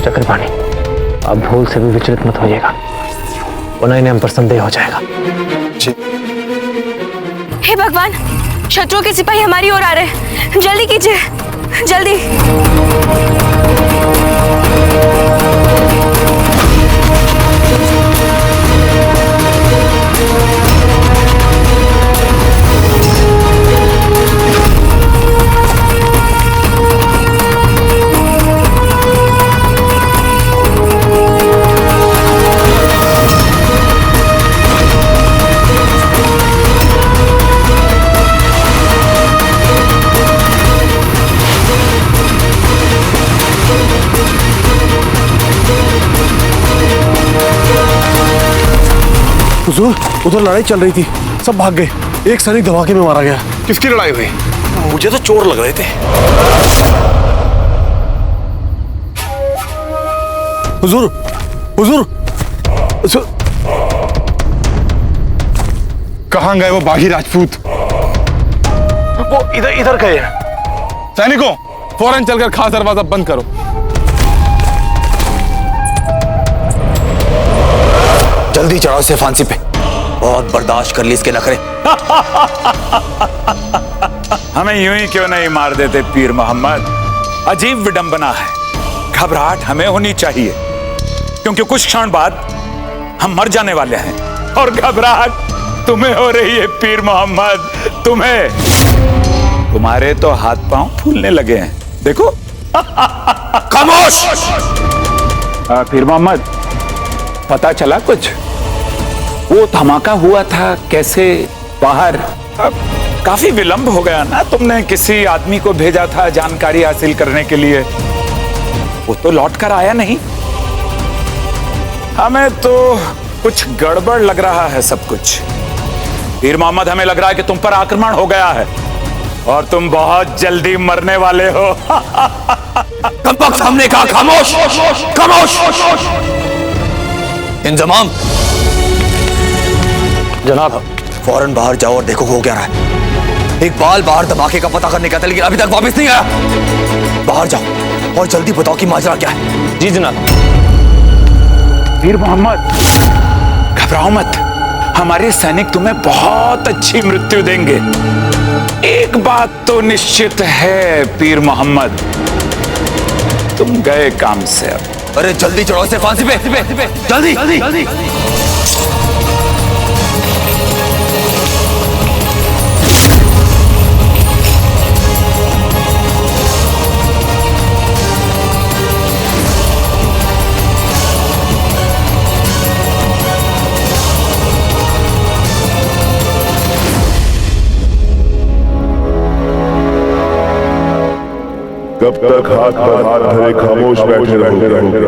चक्रपाणी, अब भूल से भी विचलित मत होइएगा, वरना इन्हें हम पर संदेह हो जाएगा। हे भगवान, शत्रुओं के सिपाही हमारी ओर आ रहे हैं, जल्दी कीजिए, जल्दी। हुजूर, उधर लड़ाई चल रही थी, सब भाग गए, एक सैनिक धमाके में मारा गया। किसकी लड़ाई हुई? मुझे तो चोर लग रहे थे। हुजूर, हुजूर, कहाँ गए वो बागी राजपूत? वो इधर गए हैं। सैनिकों, फौरन चलकर खास दरवाजा बंद करो। जल्दी चढ़ाओ इसे फांसी पे। बहुत बर्दाश्त कर ली इसके नखरे। हमें यूं ही क्यों नहीं मार देते पीर मोहम्मद? अजीब विडंबना है। घबराहट हमें होनी चाहिए, क्योंकि कुछ क्षण बाद हम मर जाने वाले हैं, और घबराहट तुम्हें हो रही है पीर मोहम्मद, तुम्हें। तुम्हारे तो हाथ पांव फूलने लगे हैं, देखो। खामोश! पीर मोहम्मद, पता चला कुछ? वो धमाका हुआ था कैसे बाहर? काफी विलंब हो गया ना, तुमने किसी आदमी को भेजा था जानकारी हासिल करने के लिए, वो तो लौट कर आया नहीं। हमें तो कुछ गड़बड़ लग रहा है सब कुछ। पीर मोहम्मद, हमें लग रहा है कि तुम पर आक्रमण हो गया है और तुम बहुत जल्दी मरने वाले हो। कब तक सामने कहा खामोश, खामोश। इंजमाम, जनाब, फौरन बाहर जाओ और देखो हो क्या रहा है। इकबाल बाहर धमाके का पता करने गया था, लेकिन अभी तक वापस नहीं आया। बाहर जाओ और जल्दी बताओ कि माजरा क्या है। जी जनाब। पीर मोहम्मद, घबराओ मत, हमारे सैनिक तुम्हें बहुत अच्छी मृत्यु देंगे। एक बात तो निश्चित है पीर मोहम्मद, तुम गए काम से अब। अरे जल्दी चढ़ो इसे फांसी पे, जल्दी, जल्दी, जल्दी। कब तक हाथ पर हाथ धरे खामोश बैठे रहोगे?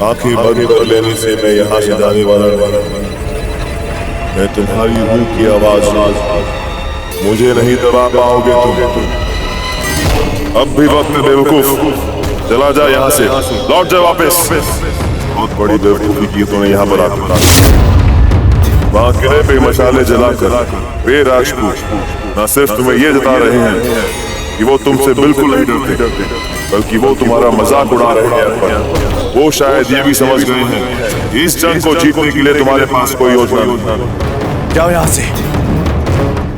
आंखें बंद कर लेने से मैं यहाँ से जाने वाला नहीं। मैं तुम्हारी रूह की आवाज मुझे नहीं दबा पाओगे तुम। अब भी वक्त है बेवकूफ, चला जा यहाँ से, लौट जा वापस। बहुत बड़ी बेवकूफी की तूने यहाँ पर आकर। वहाँ किले पे मशाले जलाकर वे राजपूत न सिर्फ तुम्हें ये जता रहे हैं कि वो तुमसे बिल्कुल नहीं डरते, बल्कि वो तुम्हारा मजाक उड़ा रहे हैं। वो शायद ये भी समझ गए हैं इस जंग को जीतने के लिए तुम्हारे पास कोई योजना नहीं। जाओ यहाँ से,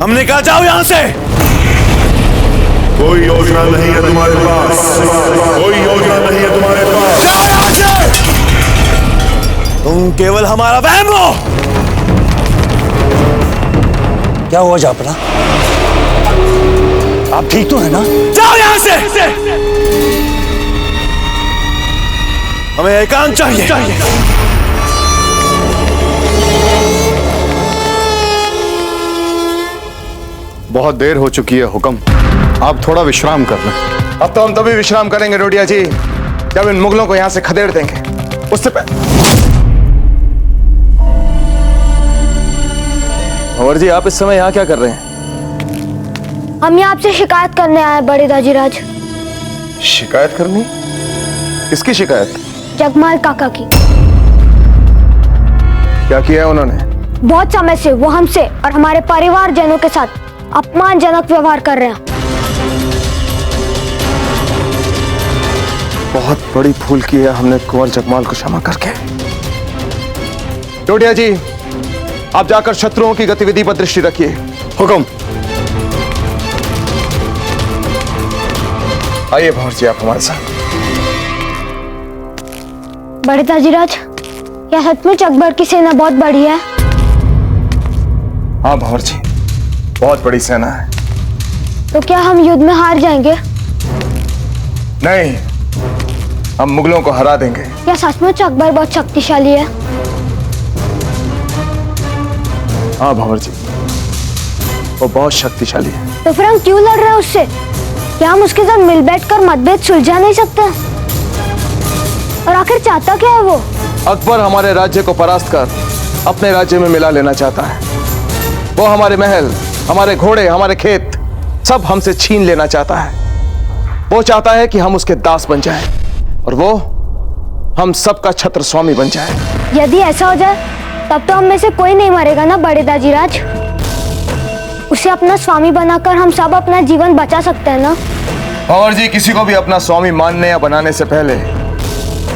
हमने कहा जाओ यहाँ से। कोई योजना नहीं है तुम्हारे पास, कोई योजना नहीं है तुम्हारे पास। जाओ यहाँ से, तुम केवल हमारा वहम हो। क्या हुआ जापना? आप ठीक तो है ना? जाओ यहाँ से, हमें एकांत चाहिए। बहुत देर हो चुकी है हुक्म, आप थोड़ा विश्राम कर लें। अब तो हम तभी विश्राम करेंगे रोडिया जी, जब इन मुगलों को यहां से खदेड़ देंगे। उससे भंवर जी, आप इस समय यहाँ क्या कर रहे हैं? हम यहाँ आपसे शिकायत करने आए बड़े दाजीराज। शिकायत करनी? किसकी शिकायत? जगमाल काका की। क्या किया है उन्होंने? बहुत समय से वो हमसे और हमारे परिवारजनों के साथ अपमानजनक व्यवहार कर रहे हैं। बहुत बड़ी भूल की है हमने कुंवर जगमाल को क्षमा करके। टोटिया जी, आप जाकर शत्रुओं की गतिविधि पर दृष्टि रखिए। हुक्म। आइए भंवर जी, आप हमारे साथ। बड़े ताजीराज, क्या सचमुच अकबर की सेना बहुत बड़ी है? हाँ भंवर जी, बहुत बड़ी सेना है। तो क्या हम युद्ध में हार जाएंगे? नहीं, हम मुगलों को हरा देंगे। क्या सचमुच अकबर बहुत शक्तिशाली है? हाँ भंवर जी, वो बहुत शक्तिशाली है। तो फिर हम क्यों लड़ रहे हैं उससे? क्या हम उसके साथ मिल बैठकर मतभेद सुलझा नहीं सकते? और आखिर चाहता क्या है वो? अकबर हमारे राज्य को परास्त कर अपने राज्य में मिला लेना चाहता है। वो हमारे महल, हमारे घोड़े, हमारे खेत सब हमसे छीन लेना चाहता है। वो चाहता है कि हम उसके दास बन जाएं और वो हम सबका छत्र स्वामी बन जाए। यदि ऐसा हो जाए तब तो हम में से कोई नहीं मरेगा ना बड़े दाजीराज? उसे अपना स्वामी बनाकर हम सब अपना जीवन बचा सकते हैं ना? भंवर जी, किसी को भी अपना स्वामी मानने या बनाने से पहले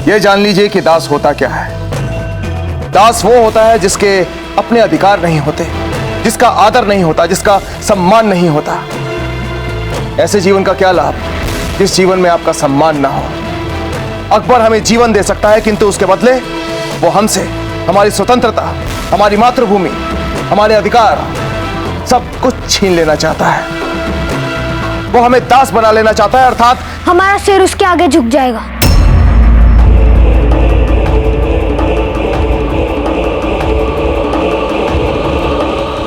यह जान लीजिए कि दास होता क्या है। दास वो होता है जिसके अपने अधिकार नहीं होते, जिसका आदर नहीं होता, जिसका सम्मान नहीं होता। ऐसे जीवन का क्या लाभ जिस जीवन में आपका सम्मान ना हो। अकबर हमें जीवन दे सकता है, किंतु उसके बदले वो हमसे हमारी स्वतंत्रता, हमारी मातृभूमि, हमारे अधिकार सब कुछ छीन लेना चाहता है। वो हमें दास बना लेना चाहता है, अर्थात हमारा सिर उसके आगे झुक जाएगा।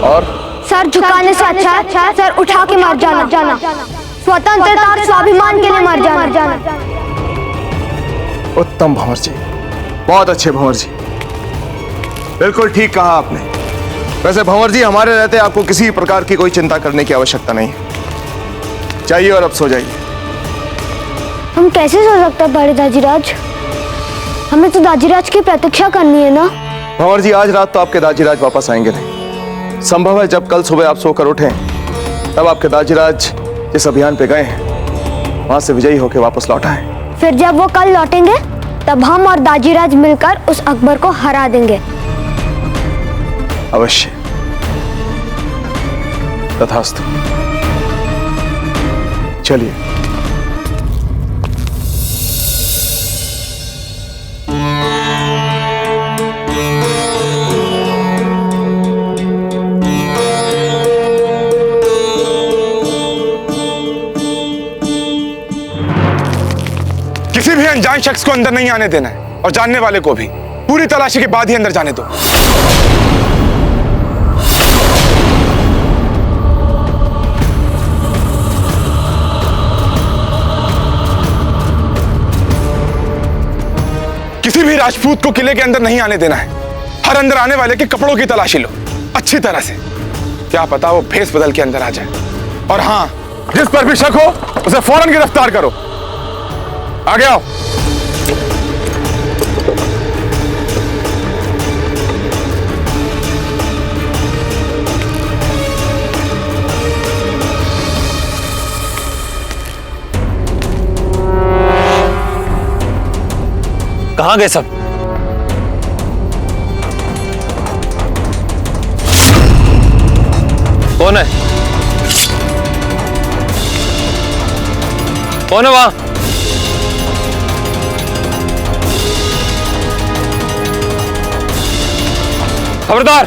और सर झुकाने से अच्छा है सर उठा के मर जाना। स्वतंत्रता और स्वाभिमान के लिए मर जाना। उत्तम भंवर जी, बहुत अच्छे भंवर जी, बिल्कुल ठीक कहा आपने। वैसे भंवर जी, हमारे रहते आपको किसी प्रकार की कोई चिंता करने की आवश्यकता नहीं है। जाइए और अब सो जाइए। हम कैसे सो सकते हैं बड़े दाजीराज? हमें तो दाजीराज की प्रतीक्षा करनी है ना? भंवर जी, आज रात तो आपके दाजीराज वापस आएंगे नहीं। संभव है जब कल सुबह आप सोकर उठें तब आपके दाजीराज जिस अभियान पे गए हैं वहां से विजयी होकर वापस लौट आए। फिर जब वो कल लौटेंगे तब हम और दाजीराज मिलकर उस अकबर को हरा देंगे। अवश्य, तथास्तु। चलिए। किसी भी अनजान शख्स को अंदर नहीं आने देना है और जानने वाले को भी पूरी तलाशी के बाद ही अंदर जाने दो। किसी भी राजपूत को किले के अंदर नहीं आने देना है। हर अंदर आने वाले के कपड़ों की तलाशी लो अच्छी तरह से, क्या पता वो भेष बदल के अंदर आ जाए। और हां, जिस पर भी शक हो उसे फौरन गिरफ्तार करो। आगे आओ। कहां गए सब? कौन है? कौन है वहां? खबरदार!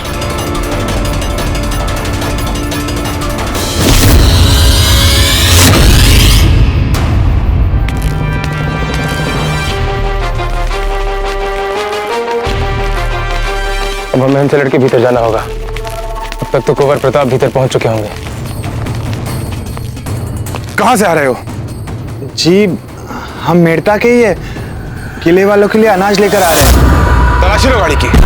अब हमें से लड़के भीतर जाना होगा। अब तक तो कुंवर प्रताप भीतर पहुंच चुके होंगे। कहां से आ रहे हो? जी, हम मेड़ता के ही है, किले वालों के लिए अनाज लेकर आ रहे हैं। तलाशी लो गाड़ी की।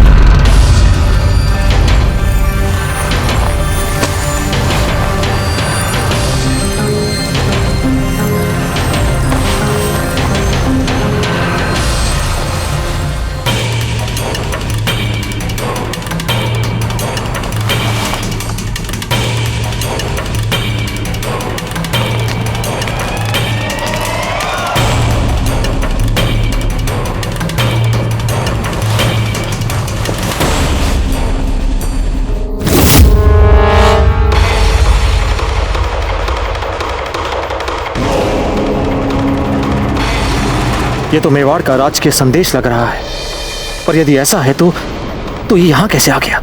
ये तो मेवाड़ का राज के संदेश लग रहा है, पर यदि ऐसा है तो ये यहां कैसे आ गया?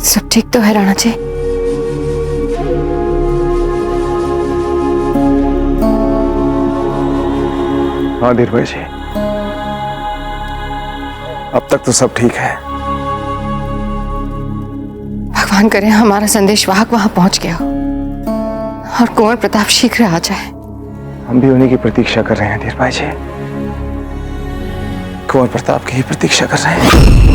सब ठीक तो है राणा जी? हाँ धीर भाई जी, अब तक तो सब ठीक है। भगवान करे हमारा संदेश वाहक वहां पहुंच गया हो और कुंवर प्रताप शीघ्र आ जाए। हम भी उन्हीं की प्रतीक्षा कर रहे हैं धीर भाई जी, कुंवर प्रताप की ही प्रतीक्षा कर रहे हैं।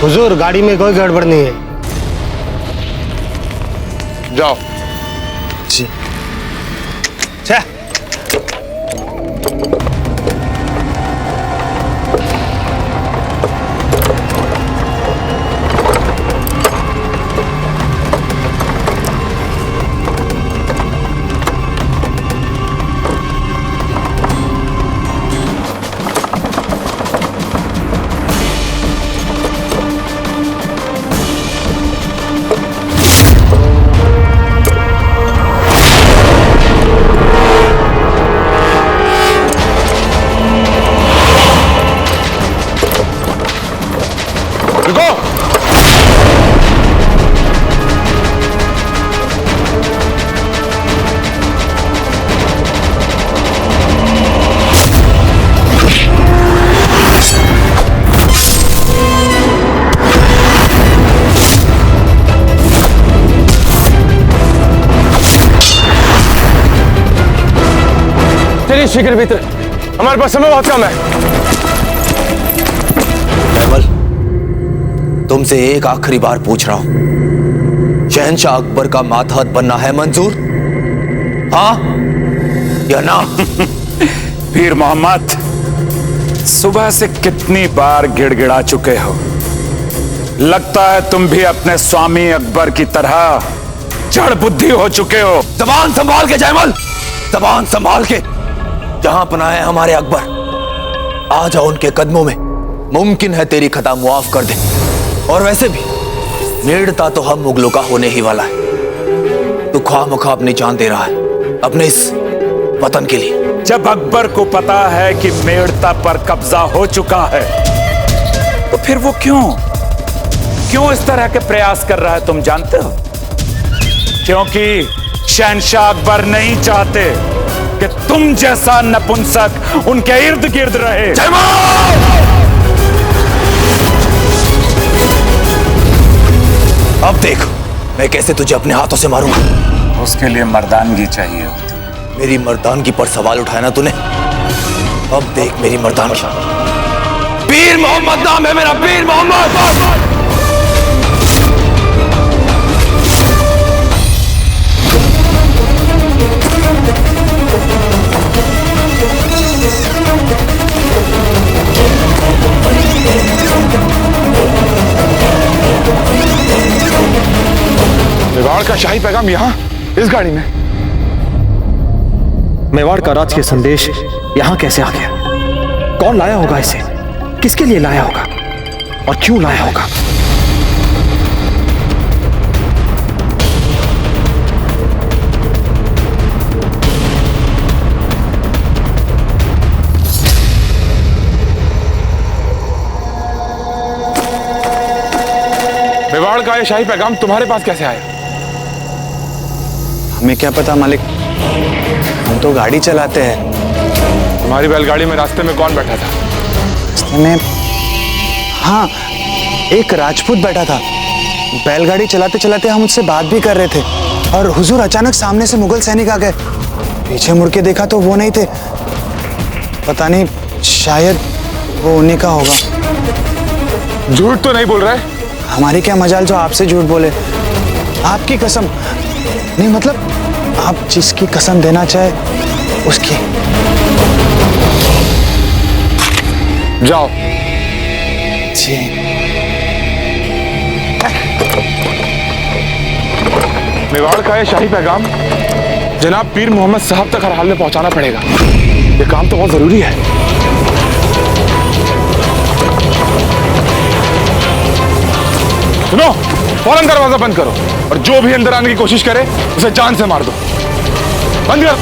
हुजूर, गाड़ी में कोई गड़बड़ नहीं है। जाओ। जी। शीघ्र भीतर, हमारे पास समय बहुत कम है। कैमल, तुमसे एक आखिरी बार पूछ रहा हूं, शहंशाह अकबर का मातहत बनना है मंजूर, हाँ या ना? पीर मोहम्मद, सुबह से कितनी बार गिड़गिड़ा चुके हो। लगता है तुम भी अपने स्वामी अकबर की तरह जड़ बुद्धि हो चुके हो। जबान संभाल के जयमल, जबान संभाल के। जहां पना है हमारे अकबर, आ जाओ उनके कदमों में। मुमकिन है तेरी खता मुआफ कर दे। और वैसे भी नेड़ता तो हम मुगलों का होने ही वाला है। तू खामखा अपनी जान दे रहा है अपने इस वतन के लिए। जब अकबर को पता है कि मेड़ता पर कब्जा हो चुका है, तो फिर वो क्यों इस तरह के प्रयास कर रहा है, तुम जानते हो? क्योंकि शहंशाह अकबर नहीं चाहते कि तुम जैसा नपुंसक उनके इर्द गिर्द रहे। अब देख मैं कैसे तुझे अपने हाथों से मारूंगा। उसके लिए मर्दानगी चाहिए होती। मेरी मर्दानगी पर सवाल उठाया ना तूने, अब देख मेरी मर्दानगी। पीर मोहम्मद नाम है मेरा, पीर मोहम्मद। मेवाड़ का शाही पैगाम यहाँ इस गाड़ी में? मेवाड़ का राज के संदेश यहां कैसे आ गया? कौन लाया होगा इसे? किसके लिए लाया होगा और क्यों लाया होगा? मेवाड़ का ये शाही पैगाम तुम्हारे पास कैसे आया? हमें क्या पता मालिक, हम तो गाड़ी चलाते हैं। तुम्हारी बैलगाड़ी में रास्ते में कौन बैठा था? रास्ते में, हाँ, एक राजपूत बैठा था। बैलगाड़ी चलाते चलाते हम उससे बात भी कर रहे थे और हुजूर अचानक सामने से मुगल सैनिक आ गए। पीछे मुड़ के देखा तो वो नहीं थे। पता नहीं, शायद वो उन्हीं का होगा। झूठ तो नहीं बोल रहे? हमारी क्या मजाल जो आपसे झूठ बोले। आपकी कसम नहीं, मतलब आप जिसकी कसम देना चाहे उसकी। जाओ। जी। मेवाड़ का ये शाही पैगाम जनाब पीर मोहम्मद साहब तक हर हाल में पहुंचाना पड़ेगा। ये काम तो बहुत जरूरी है। सुनो, फौरन दरवाजा बंद करो और जो भी अंदर आने की कोशिश करे उसे जान से मार दो। बंद कर।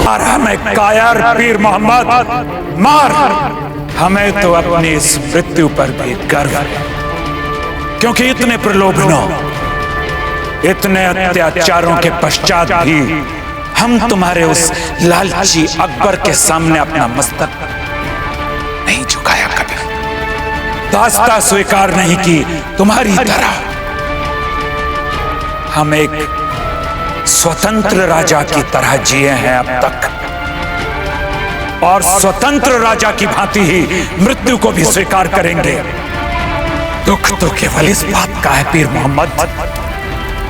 मार हमें कायर पीर मोहम्मद, मार। हमें तो अपनी इस मृत्यु पर भी गर्व है, क्योंकि इतने प्रलोभनों, इतने अत्याचारों के पश्चात भी हम तुम्हारे उस लालची अकबर के सामने अपना मस्तक नहीं झुकाया कभी। दास्ता स्वीकार नहीं की तुम्हारी तरह। हम एक स्वतंत्र राजा की तरह जिए हैं अब तक, और स्वतंत्र राजा की भांति ही मृत्यु को भी स्वीकार करेंगे। दुख तो केवल इस बात का है पीर मोहम्मद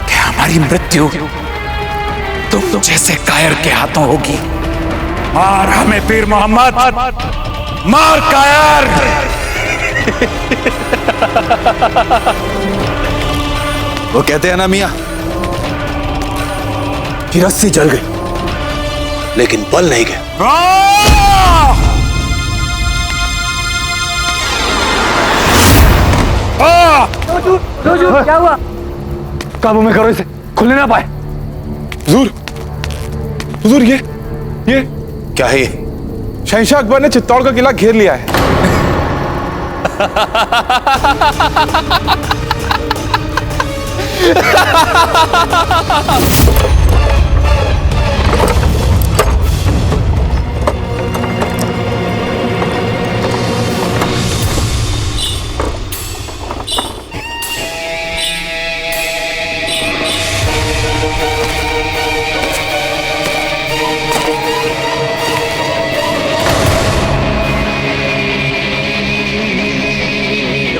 कि हमारी मृत्यु तुम जैसे कायर के हाथों होगी। मार हमें पीर मोहम्मद, मार कायर। वो कहते हैं ना मियां कि रस्सी जल गई लेकिन बल नहीं गया। क्या हुआ? काबू में करो इसे, खुलने ना पाए। हुजूर, हुजूर ये क्या है? शहंशाह अकबर ने चित्तौड़ का किला घेर लिया है।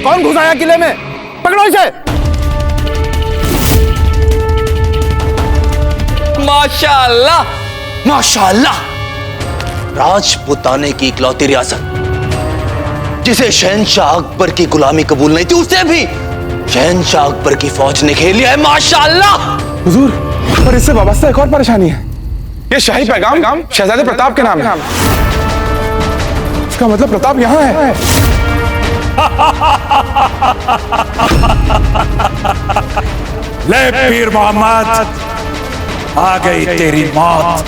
कौन घुस आया किले में? पकड़ो इसे। माशाअल्लाह, माशाअल्लाह। राजपुताने की इकलौती रियासत जिसे शहंशाह अकबर की गुलामी कबूल नहीं थी, उसे भी शहंशाह अकबर की फौज ने घेर लिया है। माशाअल्लाह। हुजूर, पर इससे वाबस्ता एक और परेशानी है। ये शाही पैगाम शहजादे प्रताप के नाम है। इसका मतलब प्रताप यहाँ है। ले पीर मोहम्मद, आ गई तेरी मौत।